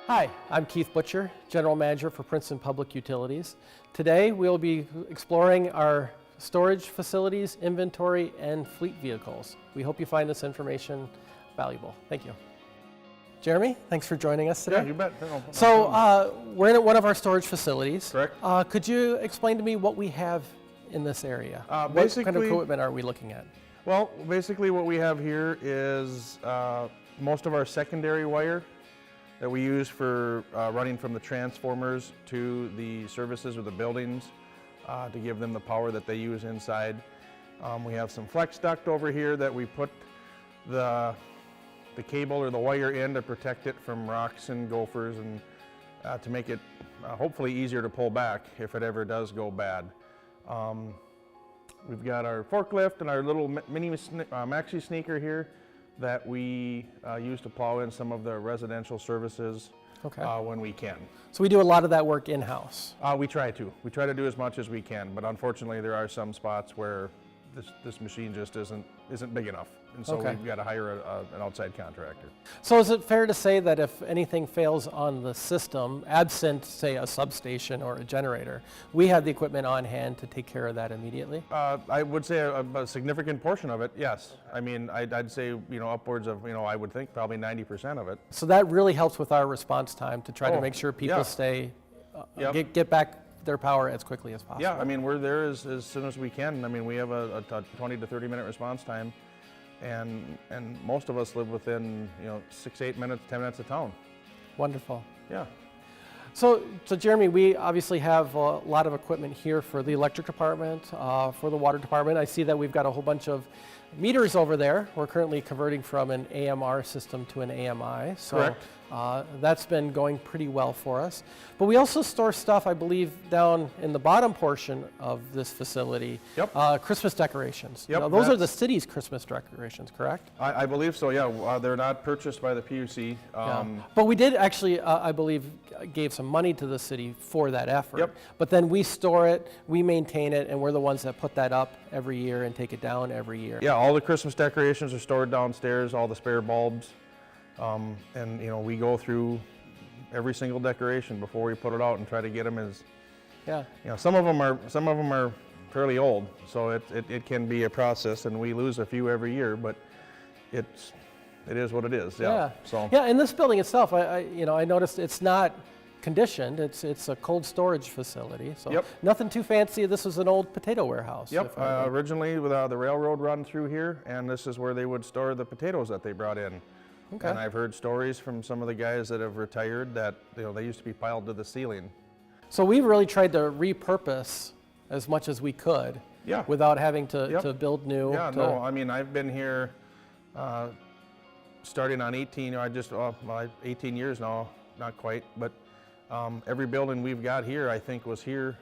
Hi, I'm Keith Butcher, General Manager for Princeton Public Utilities. Today we'll be exploring our storage facilities, inventory, and fleet vehicles. We hope you find this information valuable. Thank you. Jeremy, thanks for joining us today. Yeah, you bet. We're in one of our storage facilities. Correct. Could you explain to me what we have in this area? What kind of equipment are we looking at? Well, basically what we have here is most of our secondary wire that we use for running from the transformers to the services or the buildings to give them the power that they use inside. We have some flex duct over here that we put the cable or the wire in to protect it from rocks and gophers and to make it hopefully easier to pull back if it ever does go bad. We've got our forklift and our little mini maxi sneaker here that we use to plow in some of the residential services when we can. So we do a lot of that work in-house? We try to. We try to do as much as we can, but unfortunately there are some spots where this machine just isn't big enough, and so we've got to hire an outside contractor. So is it fair to say that if anything fails on the system, absent, say, a substation or a generator, we have the equipment on hand to take care of that immediately? I would say a significant portion of it, yes. I mean, I'd say, upwards of, I would think probably 90% of it. So that really helps with our response time to try to make sure people stay, get back their power as quickly as possible. Yeah, I mean, we're there as soon as we can. I mean, we have a 20 to 30 minute response time, and most of us live within 6, 8 minutes, 10 minutes of town. Wonderful. Yeah. So Jeremy, we obviously have a lot of equipment here for the electric department, for the water department. I see that we've got a whole bunch of meters over there. We're currently converting from an AMR system to an AMI. So correct. That's been going pretty well for us. But we also store stuff, I believe, down in the bottom portion of this facility. Yep. Christmas decorations. Yep. Now, those are the city's Christmas decorations, correct? I believe so, yeah. They're not purchased by the PUC. But we did actually, I believe, gave some money to the city for that effort. Yep. But then we store it, we maintain it, and we're the ones that put that up every year and take it down every year. Yeah, all the Christmas decorations are stored downstairs, all the spare bulbs. And we go through every single decoration before we put it out and try to get them as, some of them are fairly old, so it can be a process, and we lose a few every year, but it is what it is. Yeah. So. Yeah, in this building itself, I noticed it's not conditioned. It's a cold storage facility, so nothing too fancy. This was an old potato warehouse. Yep. Originally, with the railroad run through here, and this is where they would store the potatoes that they brought in. Okay. And I've heard stories from some of the guys that have retired that they used to be piled to the ceiling. So we've really tried to repurpose as much as we could, without having to build new. Yeah, no, I mean, I've been here starting on 18. 18 years now, not quite, but every building we've got here, I think, was here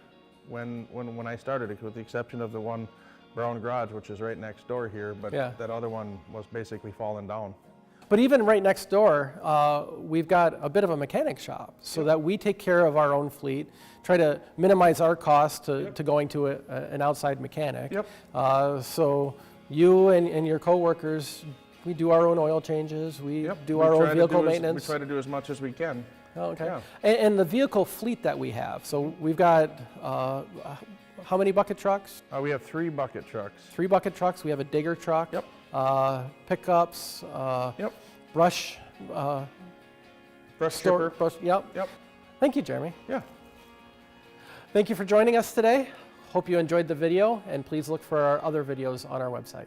when I started, with the exception of the one brown garage, which is right next door here, but that other one was basically falling down. But even right next door, we've got a bit of a mechanic shop, so that we take care of our own fleet, try to minimize our costs to going to an outside mechanic. Yep. So you and your coworkers, we do our own oil changes, we do our own vehicle maintenance. We try to do as much as we can. Oh, okay. Yeah. And the vehicle fleet that we have, so we've got how many bucket trucks? We have 3 bucket trucks. 3 bucket trucks. We have a digger truck. Yep. Pickups. Brush. Brush chipper. Yep. Thank you, Jeremy. Yeah. Thank you for joining us today. Hope you enjoyed the video, and please look for our other videos on our website.